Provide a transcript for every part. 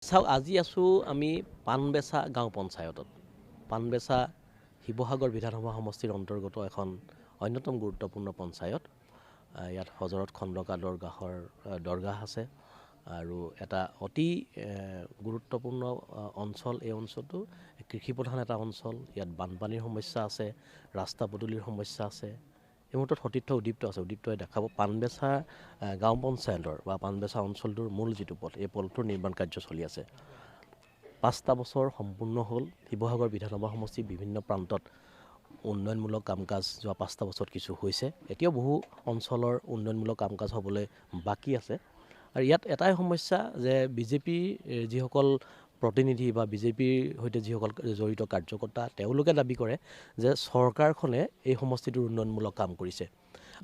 চাওক আজি আছোঁ আমি পাণবেচা গাঁও পঞ্চায়তত। পাণবেচা শিৱসাগৰ বিধানসভা সমষ্টিৰ অন্তৰ্গত এখন অন্যতম গুৰুত্বপূৰ্ণ পঞ্চায়ত। ইয়াত হজৰত খণ্ডকা দৰগাহ আছে আৰু এটা অতি গুৰুত্বপূৰ্ণ অঞ্চল। এই অঞ্চলটো কৃষিপ্ৰধান এটা অঞ্চল। ইয়াত বানপানীৰ সমস্যা আছে, ৰাস্তা পদূলিৰ সমস্যা আছে। এই মুহূৰ্তত সতীৰ্থ উদীপ্ত আছে, উদীপ্তই দেখাব পাণবেচা গাঁও পঞ্চায়তৰ বা পাণবেচা অঞ্চলটোৰ মূল যিটো পথ, এই পথটোৰ নিৰ্মাণ কাৰ্য চলি আছে। 5টা বছৰ সম্পূৰ্ণ হ'ল। শিৱসাগৰ বিধানসভা সমষ্টিৰ বিভিন্ন প্ৰান্তত উন্নয়নমূলক কাম কাজ যোৱা 5টা বছৰত কিছু হৈছে। এতিয়াও বহু অঞ্চলৰ উন্নয়নমূলক কাম কাজ হ'বলৈ বাকী আছে। আৰু ইয়াত এটাই সমস্যা যে বিজেপিৰ যিসকল প্ৰতিনিধি বা বিজেপিৰ সৈতে যিসকল জড়িত কাৰ্যকৰ্তা, তেওঁলোকে দাবী কৰে যে চৰকাৰখনে এই সমষ্টিটোৰ উন্নয়নমূলক কাম কৰিছে।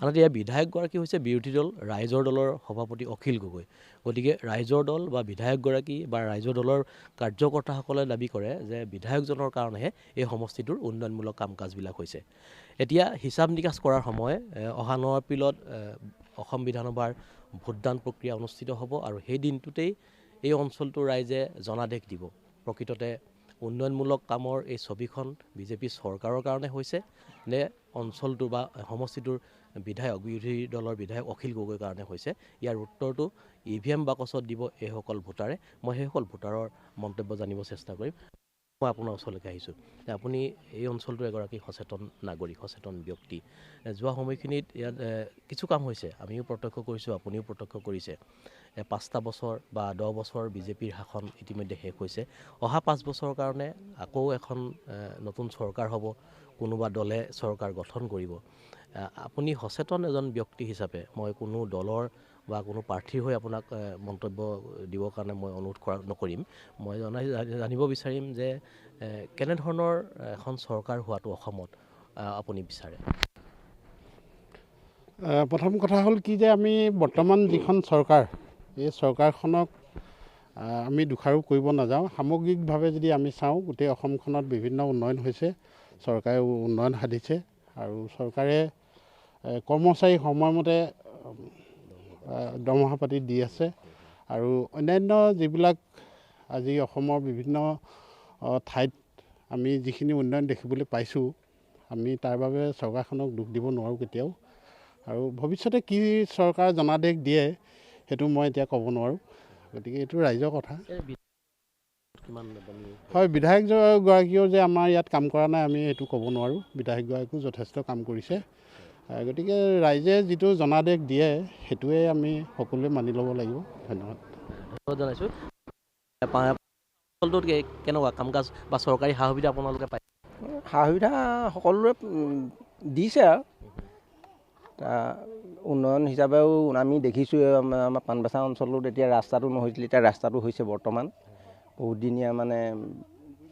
আনহাতে ইয়াৰ বিধায়কগৰাকী হৈছে বিৰোধী দল ৰাইজৰ দলৰ সভাপতি অখিল গগৈ। গতিকে ৰাইজৰ দল বা বিধায়কগৰাকী বা ৰাইজৰ দলৰ কাৰ্যকৰ্তাসকলে দাবী কৰে যে বিধায়কজনৰ কাৰণেহে এই সমষ্টিটোৰ উন্নয়নমূলক কাম কাজবিলাক হৈছে। এতিয়া হিচাপ নিকাচ কৰাৰ সময়। অহা 9 এপ্ৰিলত অসম বিধানসভাৰ ভোটদান প্ৰক্ৰিয়া অনুষ্ঠিত হ'ব আৰু সেই দিনটোতেই এই অঞ্চলটোৰ ৰাইজে জনাদেশ দিব প্ৰকৃততে উন্নয়নমূলক কামৰ এই ছবিখন বিজেপি চৰকাৰৰ কাৰণে হৈছে নে অঞ্চলটোৰ বা সমষ্টিটোৰ বিৰোধী দলৰ বিধায়ক অখিল গগৈৰ কাৰণে হৈছে। ইয়াৰ উত্তৰটো EVM বাকচত দিব এইসকল ভোটাৰে। মই সেইসকল ভোটাৰৰ মন্তব্য জানিব চেষ্টা কৰিম। মই আপোনাৰ ওচৰলৈকে আহিছোঁ যে আপুনি এই অঞ্চলটোৰ এগৰাকী সচেতন নাগৰিক, সচেতন ব্যক্তি। যোৱা সময়খিনিত ইয়াত কিছু কাম হৈছে, আমিও প্ৰত্যক্ষ কৰিছোঁ, আপুনিও প্ৰত্যক্ষ কৰিছে। 5টা বছৰ বা 10 বছৰ বিজেপিৰ শাসন ইতিমধ্যে শেষ হৈছে। অহা 5 বছৰৰ কাৰণে আকৌ এখন নতুন চৰকাৰ হ'ব, কোনোবা দলে চৰকাৰ গঠন কৰিব। আপুনি সচেতন এজন ব্যক্তি হিচাপে মই কোনো দলৰ বা কোনো প্ৰাৰ্থীৰ হৈ আপোনাক মন্তব্য দিবৰ কাৰণে মই অনুৰোধ নকৰিম। মই জানিব বিচাৰিম যে কেনেধৰণৰ এখন চৰকাৰ হোৱাটো অসমত আপুনি বিচাৰে? প্ৰথম কথা হ'ল কি যে আমি বৰ্তমান যিখন চৰকাৰ, এই চৰকাৰখনক আমি দোষাৰোপ কৰিব নাযাওঁ। সামগ্ৰিকভাৱে যদি আমি চাওঁ, গোটেই অসমখনত বিভিন্ন উন্নয়ন হৈছে, চৰকাৰে উন্নয়ন সাধিছে আৰু চৰকাৰে কৰ্মচাৰী সময়মতে দৰমহা পাতি দি আছে আৰু অন্যান্য যিবিলাক আজি অসমৰ বিভিন্ন ঠাইত আমি যিখিনি উন্নয়ন দেখিবলৈ পাইছোঁ, আমি তাৰ বাবে চৰকাৰখনক দুখ দিব নোৱাৰোঁ কেতিয়াও। আৰু ভৱিষ্যতে কি চৰকাৰ জনাদেশ দিয়ে সেইটো মই এতিয়া ক'ব নোৱাৰোঁ। গতিকে এইটো ৰাইজৰ কথা। হয়, বিধায়কগৰাকীয়েও যে আমাৰ ইয়াত কাম কৰা নাই আমি এইটো ক'ব নোৱাৰোঁ। বিধায়কগৰাকীয়েও যথেষ্ট কাম কৰিছে। গতিকে ৰাইজে যিটো জনাদেশ দিয়ে সেইটোৱে আমি সকলোৱে মানি ল'ব লাগিব। ধন্যবাদ জনাইছোঁ। অঞ্চলটোত কেনেকুৱা কাম কাজ বা চৰকাৰী সা সুবিধা আপোনালোকে পায়? সা সুবিধা সকলোৰে দিছে আৰু উন্নয়ন হিচাপেও আমি দেখিছোঁ। আমাৰ পাণবেচা অঞ্চলত এতিয়া ৰাস্তাটো নহৈছিল, এতিয়া ৰাস্তাটো হৈছে বৰ্তমান। বহুতদিনীয়া মানে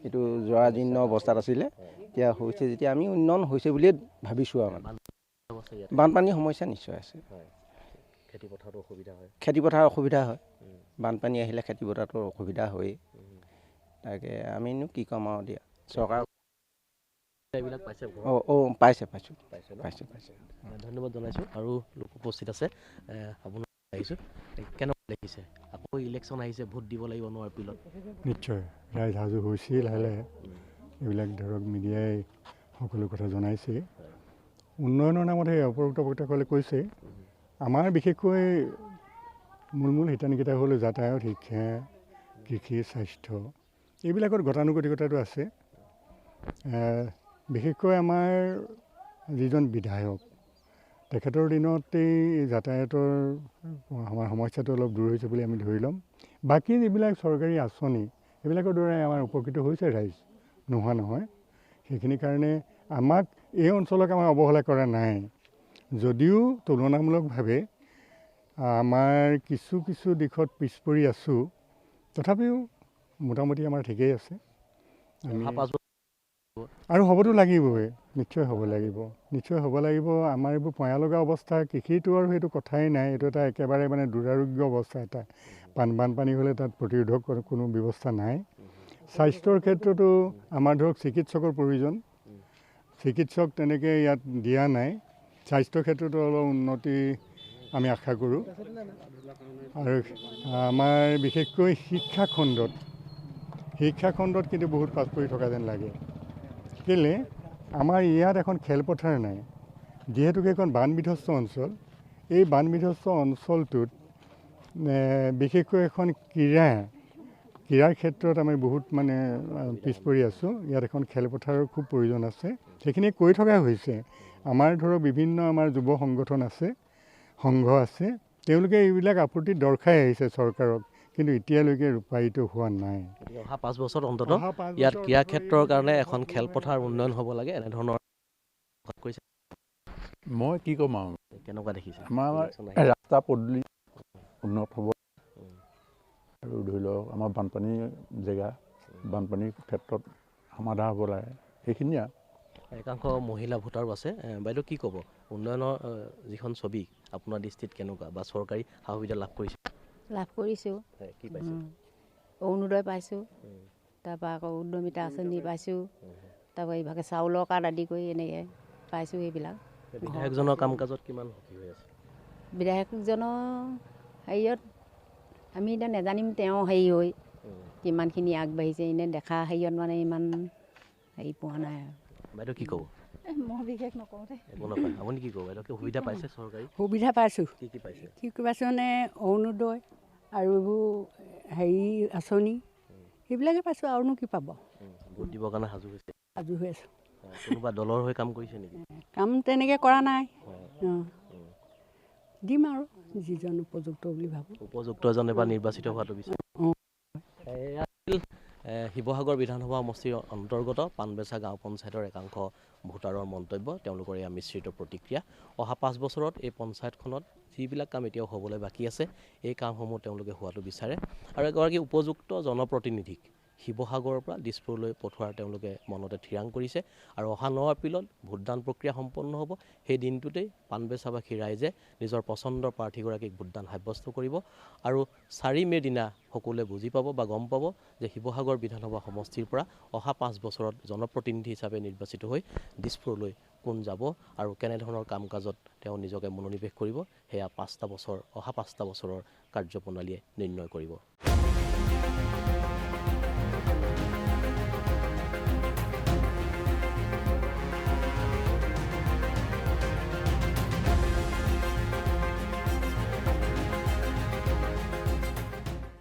এইটো জৰাজীৰ্ণ অৱস্থাত আছিলে, এতিয়া হৈছে যেতিয়া আমি উন্নয়ন হৈছে বুলিয়ে ভাবিছোঁ। আৰু বানপানীৰ সমস্যা নিশ্চয় আছে। খেতিপথাৰত অসুবিধা হয়, খেতিপথাৰত অসুবিধা হয়। বানপানী আহিলে খেতিপথাৰতো অসুবিধা হয়েই। তাকে আমিনো কি ক'ম আৰু দিয়া। চৰকাৰ পাইছে। ধন্যবাদ জনাইছোঁ। আৰু লোক উপস্থিত আছে, আপোনাৰ আহিছোঁ। কেনেকুৱা দেখিছে? আকৌ ইলেকশ্যন আহিছে, ভোট দিব লাগিব 9 এপ্ৰিলত। নিশ্চয় ৰাইজ সাজু হৈছিল লাহে লাহে। এইবিলাক ধৰক মিডিয়াই সকলো কথা জনাইছে। উন্নয়নৰ নামত সেই উপৰোক্ত বক্তাসকলে কৈছে। আমাৰ বিশেষকৈ মূল শিতানিকেইটা হ'ল যাতায়াত, শিক্ষা, কৃষি, স্বাস্থ্য, এইবিলাকত গতানুগতিকতাটো আছে। বিশেষকৈ আমাৰ যিজন বিধায়ক, তেখেতৰ দিনতেই যাতায়াতৰ আমাৰ সমস্যাটো অলপ দূৰ হৈছে বুলি আমি ধৰি ল'ম। বাকী যিবিলাক চৰকাৰী আঁচনি, সেইবিলাকৰ দ্বাৰাই আমাৰ উপকৃত হৈছে ৰাইজ, নোহোৱা নহয়। সেইখিনি কাৰণে আমাক এই অঞ্চলক আমাক অৱহেলা কৰা নাই। যদিও তুলনামূলকভাৱে আমাৰ কিছু দিশত পিছ পৰি আছোঁ, তথাপিও মোটামুটি আমাৰ ঠিকেই আছে। আৰু হ'বতো লাগিবই, নিশ্চয় হ'ব লাগিব। আমাৰ এইবোৰ পয়া লগা অৱস্থা, কৃষিটো আৰু সেইটো কথাই নাই। এইটো এটা একেবাৰে মানে দুৰাৰোগ্য অৱস্থা এটা। বানপানী হ'লে তাত প্ৰতিৰোধক কোনো ব্যৱস্থা নাই। স্বাস্থ্যৰ ক্ষেত্ৰতো আমাৰ ধৰক চিকিৎসকৰ প্ৰয়োজন। চিকিৎসক তেনেকৈ ইয়াত দিয়া নাই। স্বাস্থ্যৰ ক্ষেত্ৰতো অলপ উন্নতি আমি আশা কৰোঁ। আৰু আমাৰ বিশেষকৈ শিক্ষা খণ্ডত কিন্তু বহুত পাছ পৰি থকা যেন লাগে। কেলে আমাৰ ইয়াত এখন খেলপথাৰ নাই, যিহেতুকে এখন বানবিধ্বস্ত অঞ্চল। এই বানবিধ্বস্ত অঞ্চলটোত বিশেষকৈ এখন ক্ৰীড়াৰ ক্ষেত্ৰত আমি বহুত মানে পিছ পৰি আছোঁ। ইয়াত এখন খেলপথাৰৰ খুব প্ৰয়োজন আছে। সেইখিনি কৈ থকা হৈছে। আমাৰ ধৰক বিভিন্ন আমাৰ যুৱ সংগঠন আছে, সংঘ আছে, তেওঁলোকে এইবিলাক আপত্তি দৰ্শাই আহিছে চৰকাৰক, কিন্তু এতিয়ালৈকে ৰূপায়িত হোৱা নাই। অহা 5 বছৰত অন্ততঃ ইয়াত ক্ৰীড়া ক্ষেত্ৰৰ কাৰণে এখন খেলপথাৰ উন্নয়ন হ'ব লাগে, এনেধৰণৰ কৰিছে। মই কি ক'ম আৰু, কেনেকুৱা দেখিছে? আমাৰ ৰাস্তা পদূলি উন্নত হ'ব আৰু ধৰি লওক আমাৰ বানপানীৰ জেগা, বানপানীৰ ক্ষেত্ৰত সমাধান হ'ব লাগে, সেইখিনিয়ে। একাংশ মহিলা ভোটাৰো আছে। বাইদেউ কি ক'ব, উন্নয়নৰ যিখন ছবি আপোনাৰ দৃষ্টিত কেনেকুৱা, বা চৰকাৰী সা সুবিধা লাভ কৰিছে? লাভ কৰিছোঁ। কি পাইছে? অৰুণোদয় পাইছোঁ, তাৰপৰা আকৌ উদ্যমিতা আঁচনি পাইছোঁ, তাৰপৰা ইভাগে চাউলৰ কাৰ্ড আদি কৰি এনেকৈ পাইছোঁ। এইবিলাক বিধায়কজনৰ কাম কাজত কিমান সুখী হৈ আছে? বিধায়কজনৰ হেৰিয়ত আমি এতিয়া নাজানিম তেওঁ হেৰি হৈ কিমানখিনি আগবাঢ়িছে, এনেই দেখা হেৰিয়ত মানে ইমান হেৰি পোৱা নাই আৰু। বাইদেউ কি ক'ব? মই বিশেষ নকওঁ দেই। একো নকয়। আপুনি কি ক'ব? বাইদেউ কি সুবিধা পাইছে চৰকাৰী? সুবিধা পাইছোঁ। কি পাইছে? কি পাইছোঁ মানে অৰুণোদয় আৰু এইবোৰ হেৰি আঁচনি সেইবিলাকে পাইছোঁ, আৰুনো কি পাব। ভোট দিবৰ কাৰণে সাজু হৈছে? সাজু হৈ আছোঁ। কোনোবা দলৰ হৈ কাম কৰিছে নেকি? কাম তেনেকৈ কৰা নাই। দিম আৰু যিজন উপযুক্ত বুলি ভাবোঁ। উপযুক্ত এজন এবাৰ নিৰ্বাচিত হোৱাটো বিচাৰে। শিৱসাগৰ বিধানসভা সমষ্টিৰ অন্তৰ্গত পাণবেছা গাঁও পঞ্চায়তৰ একাংশ ভোটাৰৰ মন্তব্য, তেওঁলোকৰ এয়া মিশ্ৰিত প্ৰতিক্ৰিয়া। অহা 5 বছৰত এই পঞ্চায়তখনত যিবিলাক কাম এতিয়াও হ'বলৈ বাকী আছে, এই কামসমূহ তেওঁলোকে হোৱাটো বিচাৰে। আৰু এগৰাকী উপযুক্ত জনপ্ৰতিনিধিক শিৱসাগৰৰ পৰা দিছপুৰলৈ পঠোৱাৰ তেওঁলোকে মনতে থিৰাং কৰিছে। আৰু অহা 9 এপ্ৰিলত ভোটদান প্ৰক্ৰিয়া সম্পন্ন হ'ব। সেই দিনটোতেই পাণবেছাবাসী ৰাইজে নিজৰ পচন্দৰ প্ৰাৰ্থীগৰাকীক ভোটদান সাব্যস্ত কৰিব। আৰু 4 মে'ৰ দিনা সকলোৱে বুজি পাব বা গম পাব যে শিৱসাগৰ বিধানসভা সমষ্টিৰ পৰা অহা 5 বছৰত জনপ্ৰতিনিধি হিচাপে নিৰ্বাচিত হৈ দিছপুৰলৈ কোন যাব আৰু কেনেধৰণৰ কাম কাজত তেওঁ নিজকে মনোনিৱেশ কৰিব, সেয়া অহা 5টা বছৰৰ কাৰ্যপ্ৰণালীয়ে নিৰ্ণয় কৰিব।